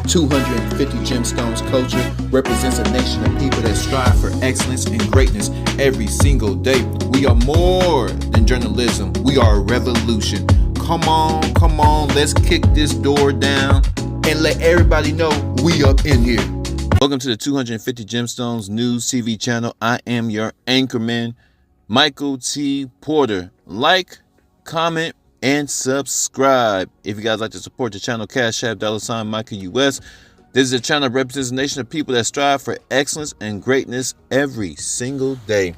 250 Gemstones culture represents a nation of people that strive for excellence and greatness every single day. We are more than journalism. We are a revolution. Come on, let's kick this door down and let everybody know we up in here. Welcome to the 250 Gemstones News TV channel. I am your anchorman, Michael T. Porter. Like, comment, and subscribe. If you guys like to support the channel, Cash App, $ Michael US. This is a channel that represents a nation of people that strive for excellence and greatness every single day.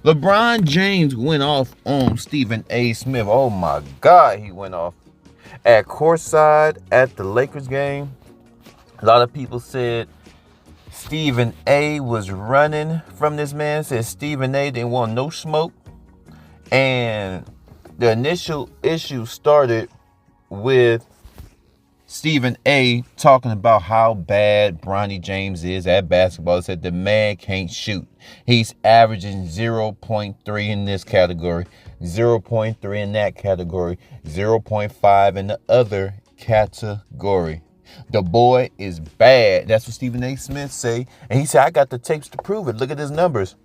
LeBron James went off on Stephen A. Smith. Oh my God, he went off. At courtside at the Lakers game, a lot of people said Stephen A. was running from this man. Said Stephen A. didn't want no smoke. And the initial issue started with Stephen A. talking about how bad Bronny James is at basketball. He said the man can't shoot. He's averaging 0.3 in this category, 0.3 in that category, 0.5 in the other category. The boy is bad. That's what Stephen A. Smith say. And he said, I got the tapes to prove it. Look at his numbers.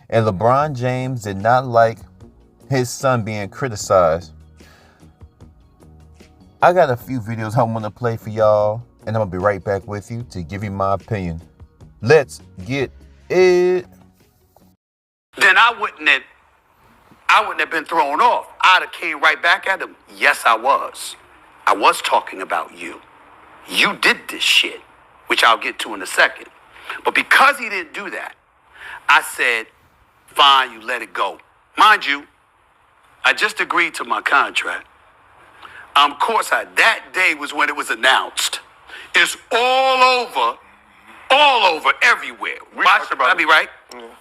And LeBron James did not like his son being criticized. I got a few videos I want to play for y'all, and I'm going to be right back with you to give you my opinion. Let's get it. Then I wouldn't have been thrown off. I'd have came right back at him. Yes, I was. I was talking about you. You did this shit, which I'll get to in a second. But because he didn't do that, I said, fine, you let it go. Mind you, I just agreed to my contract. Courtside. That day was when it was announced. It's all over, everywhere. I mean, right? Mm-hmm.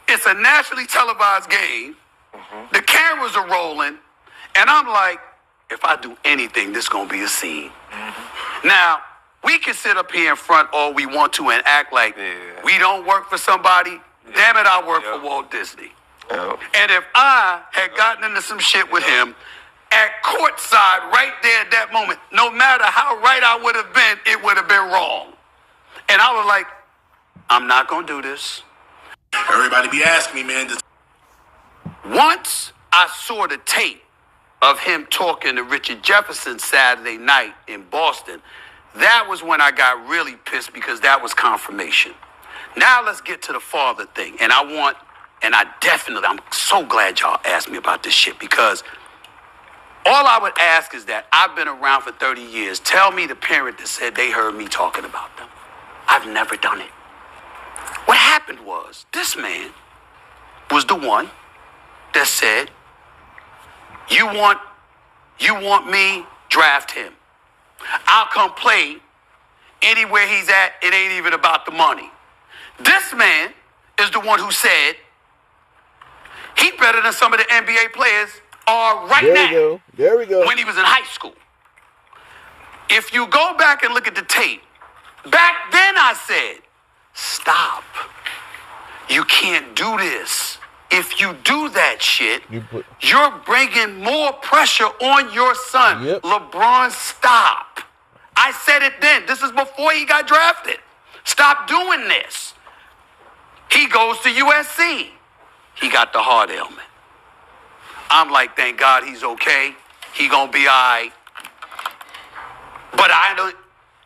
It's a nationally televised game. Mm-hmm. The cameras are rolling. And I'm like, if I do anything, this is going to be a scene. Mm-hmm. Now, we can sit up here in front all we want to and act like we don't work for somebody. Yeah. Damn it, I work for Walt Disney. Oh. And if I had gotten into some shit with him at courtside right there at that moment, no matter how right I would have been, it would have been wrong. And I was like, I'm not going to do this. Everybody be asking me, man. Once I saw the tape of him talking to Richard Jefferson Saturday night in Boston, that was when I got really pissed because that was confirmation. Now let's get to the father thing. And I'm so glad y'all asked me about this shit because all I would ask is that I've been around for 30 years. Tell me the parent that said they heard me talking about them. I've never done it. What happened was this man was the one that said, you want me, draft him. I'll come play anywhere he's at. It ain't even about the money. This man is the one who said, he's better than some of the NBA players are right now. There we go. When he was in high school. If you go back and look at the tape, back then I said, stop. You can't do this. If you do that shit, you're bringing more pressure on your son. Yep. LeBron, stop. I said it then. This is before he got drafted. Stop doing this. He goes to USC. He got the heart ailment. I'm like, thank God he's okay. He gonna be all right. But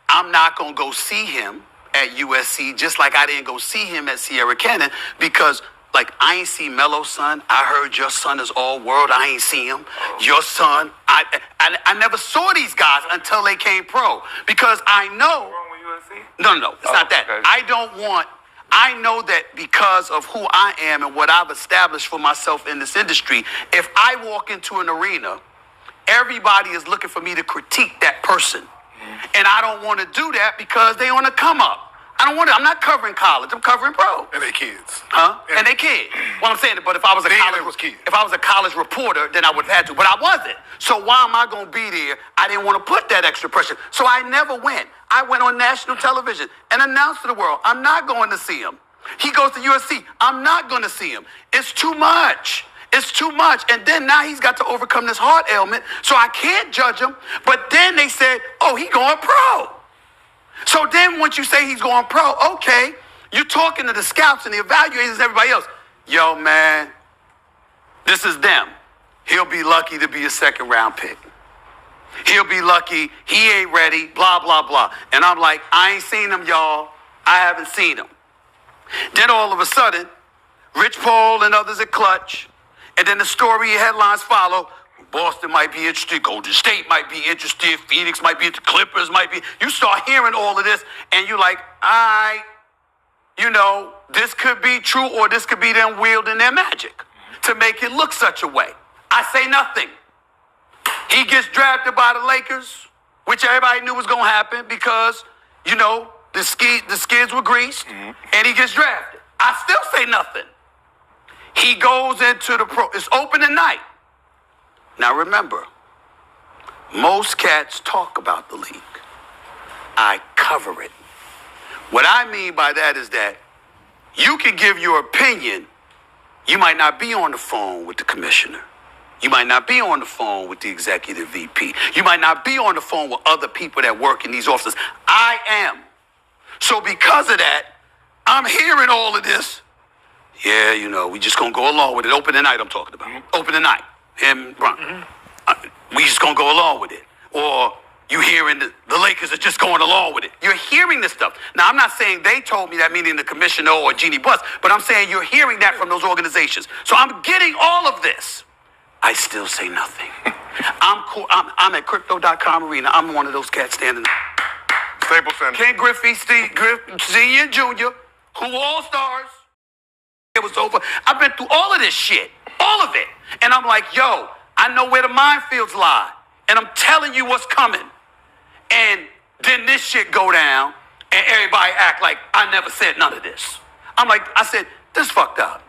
I'm not gonna go see him at USC just like I didn't go see him at Sierra Canyon because, like, I ain't see Melo's son. I heard your son is all world. I ain't see him. Your son, I never saw these guys until they came pro because I know. No, it's not that. Okay. I know that because of who I am and what I've established for myself in this industry, if I walk into an arena, everybody is looking for me to critique that person. And I don't want to do that because they want to come up. I'm not covering college. I'm covering pro. And they kids. Huh? And they kids. Well, I'm saying, but if I was a college reporter, then I would have had to. But I wasn't. So why am I going to be there? I didn't want to put that extra pressure. So I never went. I went on national television and announced to the world, I'm not going to see him. He goes to USC. I'm not going to see him. It's too much. It's too much. And then now he's got to overcome this heart ailment. So I can't judge him. But then they said, oh, he going pro. So then once you say he's going pro, okay, you're talking to the scouts and the evaluators and everybody else. Yo, man, this is them. He'll be lucky to be a second round pick. He'll be lucky. He ain't ready, blah, blah, blah. And I'm like, I ain't seen him, y'all. I haven't seen him. Then all of a sudden, Rich Paul and others at Clutch, and then the story headlines follow. Boston might be interested, Golden State might be interested, Phoenix might be interested, Clippers might be. You start hearing all of this, and you're like, this could be true, or this could be them wielding their magic to make it look such a way. I say nothing. He gets drafted by the Lakers, which everybody knew was going to happen because, the skids were greased, and he gets drafted. I still say nothing. He goes into the pro. It's opening night. Now remember, most cats talk about the league. I cover it. What I mean by that is that you can give your opinion. You might not be on the phone with the commissioner. You might not be on the phone with the executive VP. You might not be on the phone with other people that work in these offices. I am. So because of that, I'm hearing all of this. Yeah, we just gonna go along with it. Opening night I'm talking about. Opening night. Him, Bronny. We just gonna go along with it. Or you hearing the Lakers are just going along with it. You're hearing this stuff. Now, I'm not saying they told me that, meaning the commissioner or Jeannie Buss, but I'm saying you're hearing that from those organizations. So I'm getting all of this. I still say nothing. I'm cool. I'm at crypto.com arena. I'm one of those cats standing there. Staples Center. Ken Griffey, Steve Senior and Junior, who all stars. It was over. I've been through all of this shit. All of it. And I'm like, yo, I know where the minefields lie. And I'm telling you what's coming. And then this shit go down and everybody act like I never said none of this. I said, this fucked up.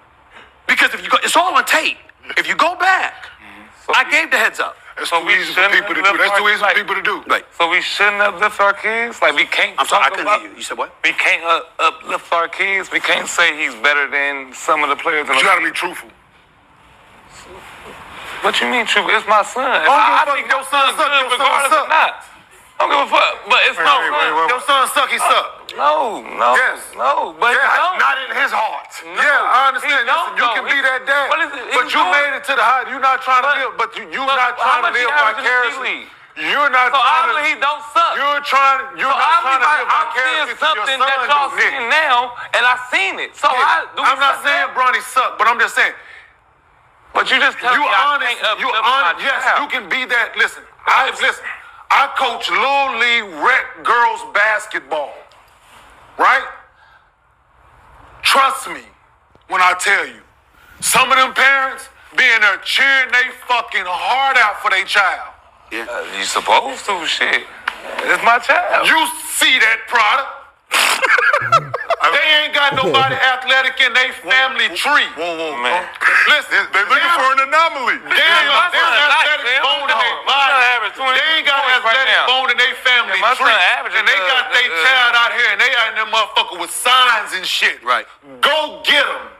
Because if you go, it's all on tape. If you go back, I gave the heads up. That's too easy for people to do. That's too easy for people to do. Right. So we shouldn't uplift our kids? Like, we can't. I'm sorry, I couldn't hear you. You said what? We can't uplift our kids. We can't say he's better than some of the players. You gotta be truthful. What you mean, true? It's my son. I think your son suck. Your son suck. I don't give a fuck. But it's no son. Your son suck. He suck. No. Yes. No. But not in his heart. No, yeah, I understand. Don't, you can be that dad. But you made it to the high. You're not trying to live. But you're not trying to live vicariously. You're not so trying to. He don't suck. You're not trying to live vicariously through your son. Something that y'all seeing now, and I seen it. So I'm not saying Bronny suck, but I'm just saying. But you just tell me honest. You honest. Yes, you can be that. Listen. I coach Little League rec girls basketball. Right? Trust me when I tell you. Some of them parents being there cheering they fucking heart out for their child. Yeah. You supposed to, shit. It's my child. You see that product. They ain't got nobody athletic in their family tree. Whoa, man. Listen, they're looking for an anomaly. They ain't got athletic bone in their body. They ain't got athletic bone in their family tree. And they got their child out here and they out in that motherfucker with signs and shit. Right. Go get them.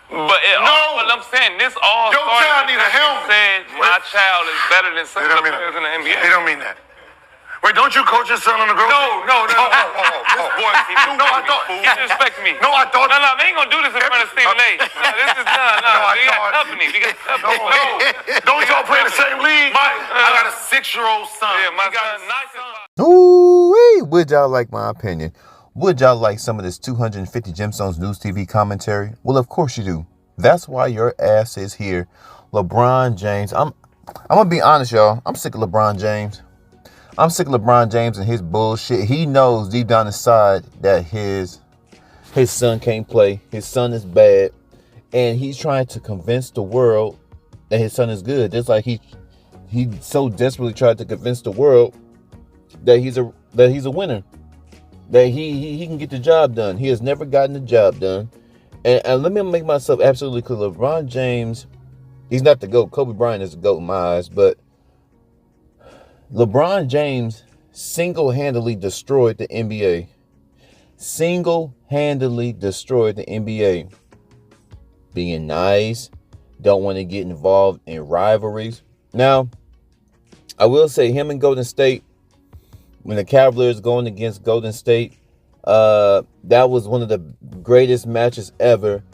But I'm saying this all your child need a helmet. Said my child is better than some of the players in the NBA. They don't mean that. Wait, don't you coach your son on the girls? No. This boy, I thought. He disrespect me. No, I thought. No, they ain't gonna do this in front of Stephen A. No, this is done. We got company. No. Don't y'all play in the same league? I got a 6-year-old son. Yeah, my son, nice. Ooh-wee. Would y'all like my opinion? Would y'all like some of this 250 Gemstones News TV commentary? Well, of course you do. That's why your ass is here. LeBron James. I'm gonna be honest, y'all. I'm sick of LeBron James. I'm sick of LeBron James and his bullshit. He knows deep down inside that his son can't play. His son is bad. And he's trying to convince the world that his son is good. Just like he so desperately tried to convince the world that he's a winner. That he can get the job done. He has never gotten the job done. And let me make myself absolutely clear. LeBron James, he's not the GOAT. Kobe Bryant is the GOAT in my eyes, but LeBron James single-handedly destroyed the NBA. Single-handedly destroyed the NBA. Being nice, don't want to get involved in rivalries. Now, I will say him and Golden State, when the Cavaliers going against Golden State, that was one of the greatest matches ever.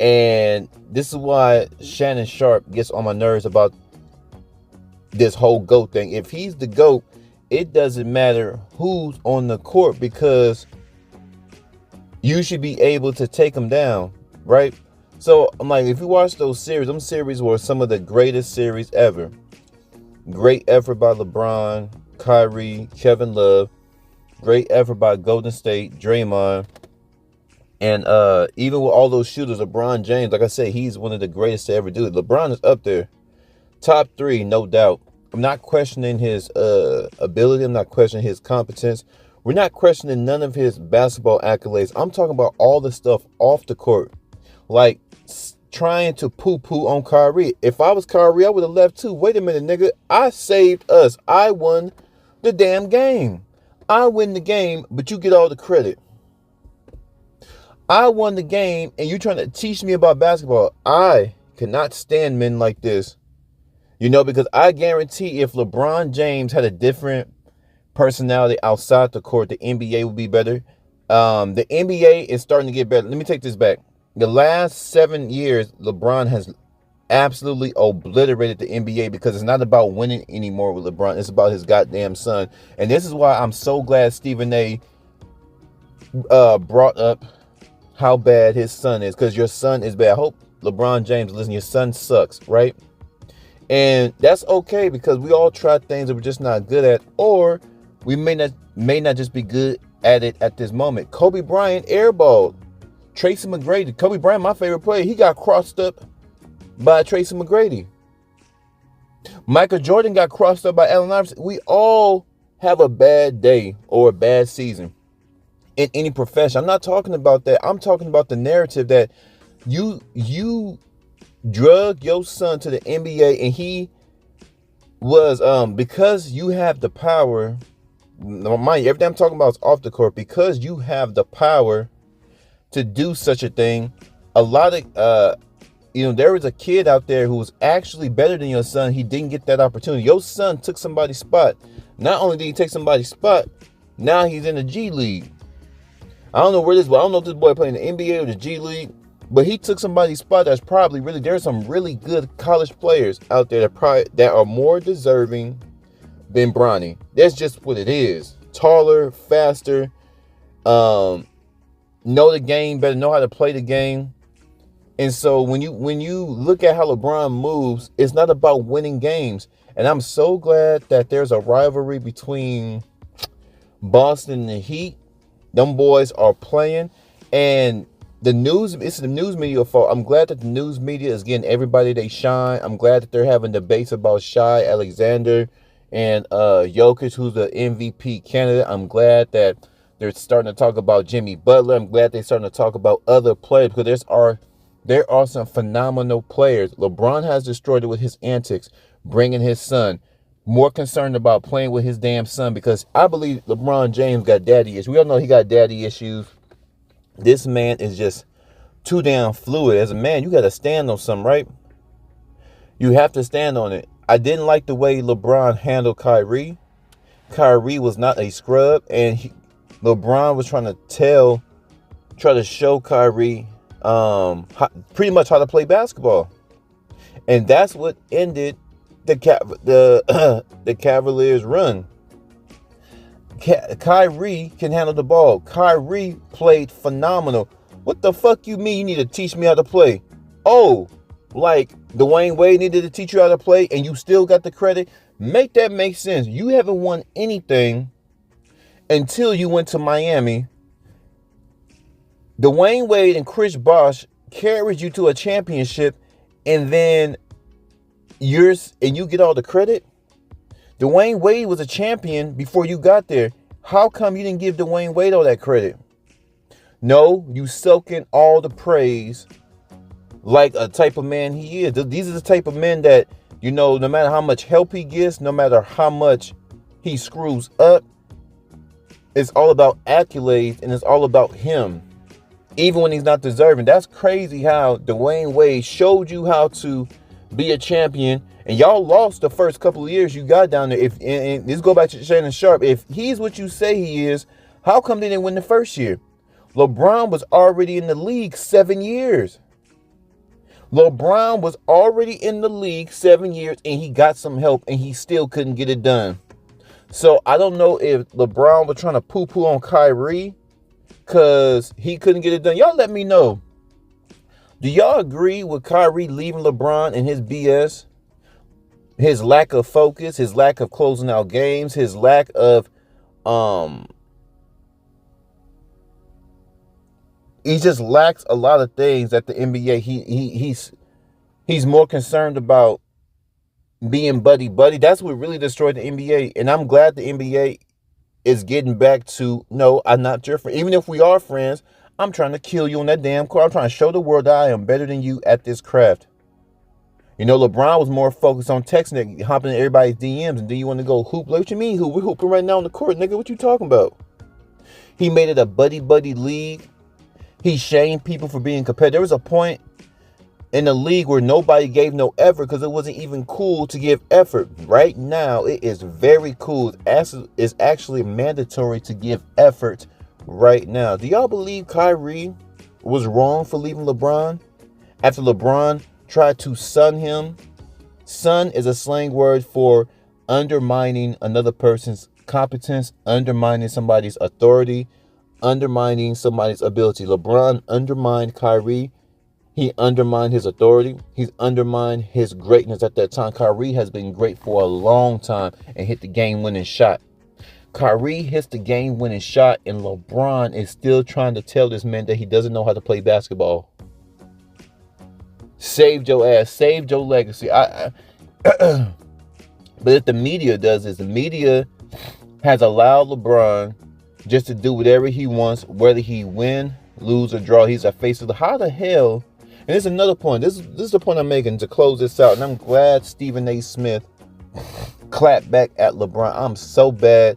And this is why Shannon Sharp gets on my nerves about this whole GOAT thing. If he's the GOAT, it doesn't matter who's on the court, because you should be able to take him down, right? So I'm like, if you watch those series were some of the greatest series ever. Great effort by LeBron, Kyrie, Kevin Love. Great effort by Golden State, Draymond. And even with all those shooters, LeBron James, like I said, he's one of the greatest to ever do it. LeBron is up there. Top 3, no doubt. I'm not questioning his ability. I'm not questioning his competence. We're not questioning none of his basketball accolades. I'm talking about all the stuff off the court. Like trying to poo-poo on Kyrie. If I was Kyrie, I would have left too. Wait a minute, nigga. I saved us. I won the damn game. I win the game, but you get all the credit. I won the game, and you trying to teach me about basketball. I cannot stand men like this. You know, because I guarantee if LeBron James had a different personality outside the court, the NBA would be better. The NBA is starting to get better. Let me take this back. The last 7 years, LeBron has absolutely obliterated the NBA, because it's not about winning anymore with LeBron. It's about his goddamn son. And this is why I'm so glad Stephen A. Brought up how bad his son is, because your son is bad. I hope LeBron James, listen, your son sucks, right? And that's okay, because we all try things that we're just not good at, or we may not just be good at it at this moment. Kobe Bryant airballed Tracy McGrady. Kobe Bryant, my favorite player, he got crossed up by Tracy McGrady. Michael Jordan got crossed up by Allen Iverson. We all have a bad day or a bad season in any profession. I'm not talking about that. I'm talking about the narrative that you drug your son to the NBA, and he was because you have the power. Mind you, everything I'm talking about is off the court. Because you have the power to do such a thing. A lot of there was a kid out there who was actually better than your son. He didn't get that opportunity. Your son took somebody's spot. Not only did he take somebody's spot, now he's in the G League. I don't know where this boy. I don't know if this boy playing the NBA or the G League, but he took somebody's spot. That's probably really. There's some really good college players out there that are more deserving than Bronny. That's just what it is. Taller, faster, know the game better, know how to play the game. And so when you look at how LeBron moves, it's not about winning games. And I'm so glad that there's a rivalry between Boston and the Heat. Them boys are playing, and it's the news media fault. I'm glad that the news media is getting everybody they shine. I'm glad that they're having debates about Shai Alexander and Jokic, who's the MVP candidate. I'm glad that they're starting to talk about Jimmy Butler. I'm glad they're starting to talk about other players, because there are some phenomenal players. LeBron has destroyed it with his antics, bringing his son. More concerned about playing with his damn son, because I believe LeBron James got daddy issues. We all know he got daddy issues. This man is just too damn fluid. As a man, you got to stand on something, right? You have to stand on it. I didn't like the way LeBron handled Kyrie. Kyrie was not a scrub, and LeBron was trying to show Kyrie pretty much how to play basketball, and that's what ended the Cavaliers' run. Kyrie can handle the ball. Kyrie played phenomenal. What the fuck you mean you need to teach me how to play? Oh, like Dwayne Wade needed to teach you how to play, and you still got the credit? Make that make sense. You haven't won anything until you went to Miami. Dwayne Wade and Chris Bosh carried you to a championship, and then you get all the credit? Dwayne Wade was a champion before you got there. How come you didn't give Dwayne Wade all that credit? No, you soaking all the praise like a type of man he is. These are the type of men that, no matter how much help he gets, no matter how much he screws up, it's all about accolades, and it's all about him, even when he's not deserving. That's crazy how Dwayne Wade showed you how to be a champion, And y'all lost the first couple of years you got down there. And let's go back to Shannon Sharp. If he's what you say he is, how come they didn't win the first year? LeBron was already in the league 7 years. LeBron was already in the league 7 years, and he got some help, and he still couldn't get it done. So I don't know if LeBron was trying to poo-poo on Kyrie because he couldn't get it done. Y'all let me know. Do y'all agree with Kyrie leaving LeBron and his BS? His lack of focus, his lack of closing out games, his lack of he just lacks a lot of things at the NBA. He's more concerned about being buddy. That's what really destroyed the NBA. And I'm glad the NBA is getting back to, no, I'm not your friend. Even if we are friends, I'm trying to kill you on that damn court. I'm trying to show the world that I am better than you at this craft. You know, LeBron was more focused on texting, hopping in everybody's DMs, and do you want to go hoop? Like, what you mean hoop? We're hooping right now on the court, nigga. What you talking about? He made it a buddy league. He shamed people for being competitive. There was a point in the league where nobody gave no effort because it wasn't even cool to give effort. Right now, it is very cool. It's actually mandatory to give effort right now. Do y'all believe Kyrie was wrong for leaving LeBron after LeBron tried to sun him? Sun is a slang word for undermining another person's competence, undermining somebody's authority, undermining somebody's ability. LeBron undermined Kyrie. He undermined his authority. He's undermined his greatness at that time. Kyrie has been great for a long time and hit the game-winning shot. Kyrie hits the game-winning shot, and LeBron is still trying to tell this man that he doesn't know how to play basketball. Saved your ass. Saved your legacy. But if the media does this, the media has allowed LeBron just to do whatever he wants, whether he win, lose, or draw. He's a face of the... How the hell... And this is another point. This is the point I'm making to close this out. And I'm glad Stephen A. Smith clapped back at LeBron. I'm so bad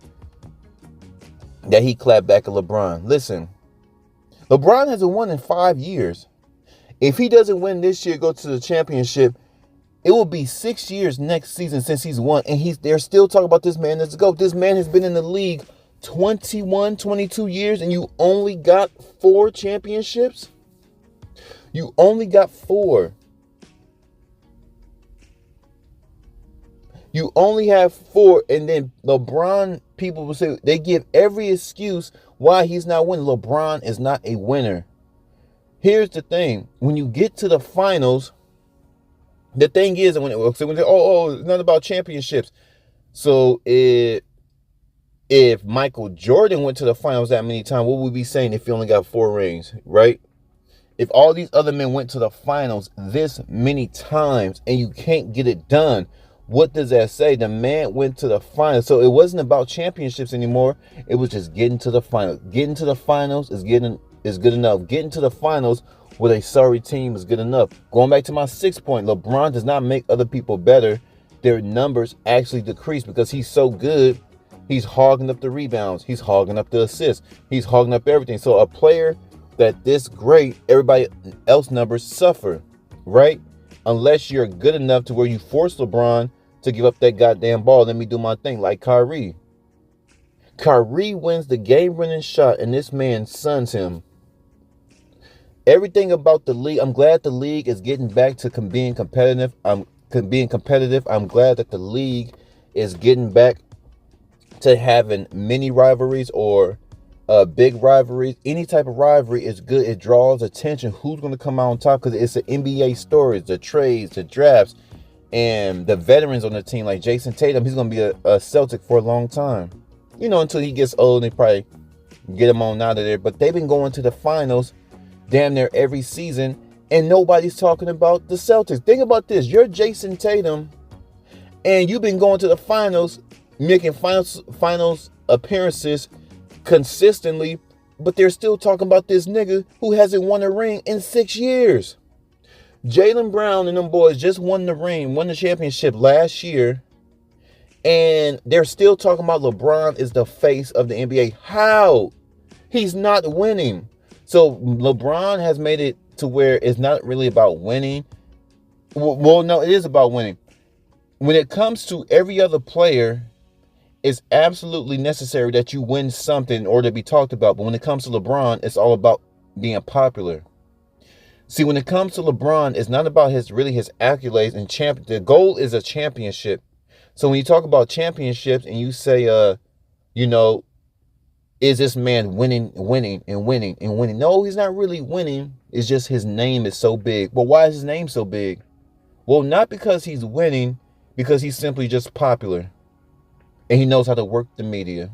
that he clapped back at LeBron. Listen, LeBron hasn't won in 5 years. If he doesn't win this year, go to the championship, it will be 6 years next season since he's won. And they're still talking about this man as a GOAT. This man has been in the league 21, 22 years, and you only got 4 championships? You only got 4. You only have 4, and then LeBron, people will say, they give every excuse why he's not winning. LeBron is not a winner. Here's the thing. When you get to the finals, the thing is, when it's not about championships. So if Michael Jordan went to the finals that many times, what would we be saying if he only got 4 rings, right? If all these other men went to the finals this many times and you can't get it done, what does that say? The man went to the finals. So it wasn't about championships anymore. It was just getting to the finals. Getting to the finals is good enough. Getting to the finals with a sorry team is good enough. Going back to my 6th point, LeBron does not make other people better. Their numbers actually decrease because he's so good. He's hogging up the rebounds. He's hogging up the assists. He's hogging up everything. So a player that this great, everybody else numbers suffer, right? Unless you're good enough to where you force LeBron to give up that goddamn ball. Let me do my thing, like Kyrie. Kyrie wins the game-winning shot, and this man suns him. Everything about the league, I'm glad the league is getting back to being competitive. I'm glad that the league is getting back to having mini rivalries or big rivalries. Any type of rivalry is good. It draws attention. Who's going to come out on top? Because it's an NBA stories, the trades, the drafts, and the veterans on the team like Jason Tatum. He's going to be a Celtic for a long time. You know, until he gets old and they probably get him on out of there. But they've been going to the finals damn near every season, and nobody's talking about the Celtics. Think about this. You're Jason Tatum, and you've been going to the finals, making finals appearances consistently, but they're still talking about this nigga who hasn't won a ring in 6 years. Jaylen Brown and them boys just won the championship last year, and they're still talking about LeBron is the face of the NBA. How? He's not winning. So LeBron has made it to where it's not really about winning. Well, no, it is about winning. when it comes to every other player, it's absolutely necessary that you win something in order to be talked about. But when it comes to LeBron, it's all about being popular. See, when it comes to LeBron, it's not about his accolades and champion. The goal is a championship. So when you talk about championships and you say, is this man winning? No, he's not really winning. It's just his name is so big. Well, why is his name so big? Well, not because he's winning, because he's simply just popular. And he knows how to work the media.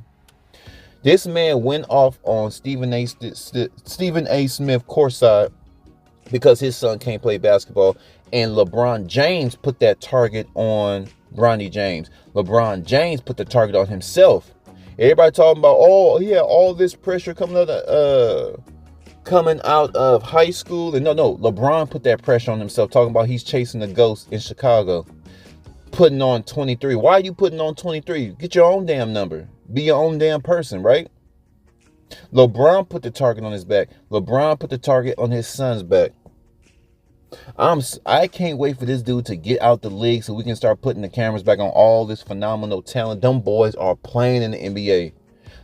This man went off on Stephen A. Smith courtside because his son can't play basketball. And LeBron James put that target on Bronny James. LeBron James put the target on himself. Everybody talking about, all this pressure coming out of high school. And no, LeBron put that pressure on himself, talking about he's chasing the ghost in Chicago. Putting on 23. Why are you putting on 23? Get your own damn number. Be your own damn person, right? LeBron put the target on his back. LeBron put the target on his son's back. I can't wait for this dude to get out the league so we can start putting the cameras back on all this phenomenal talent. Them boys are playing in the NBA.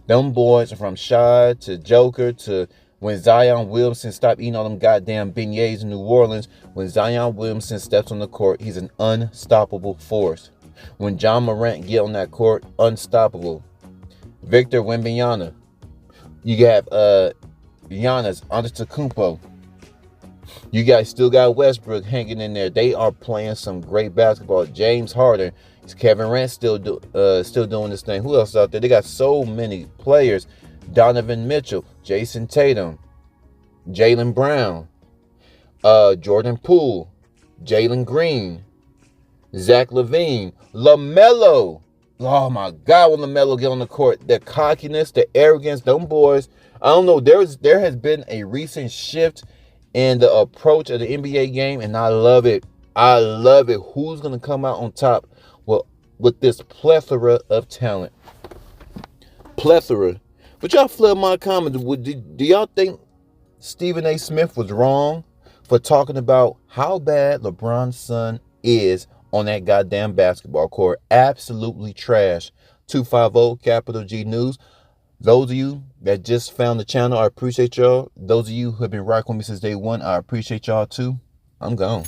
Them boys are from Shy to Joker to when Zion Williamson stopped eating all them goddamn beignets in New Orleans. When Zion Williamson steps on the court, he's an unstoppable force. When John Morant get on that court, unstoppable. Victor Wembanyama. You have Giannis Antetokounmpo. You guys still got Westbrook hanging in there. They are playing some great basketball. James Harden. Kevin Durant still doing this thing. Who else is out there? They got so many players. Donovan Mitchell, Jason Tatum, Jaylen Brown, Jordan Poole, Jalen Green, Zach LaVine, LaMelo. Oh my God, when LaMelo get on the court, the cockiness, the arrogance, them boys. I don't know. There has been a recent shift in the approach of the NBA game, and I love it. I love it. Who's gonna come out on top with this plethora of talent? Plethora. But y'all flood my comments. Do y'all think Stephen A. Smith was wrong for talking about how bad LeBron's son is on that goddamn basketball court? Absolutely trash. 250 Capital G News. Those of you that just found the channel, I appreciate y'all. Those of you who have been rocking with me since day one, I appreciate y'all too. I'm gone.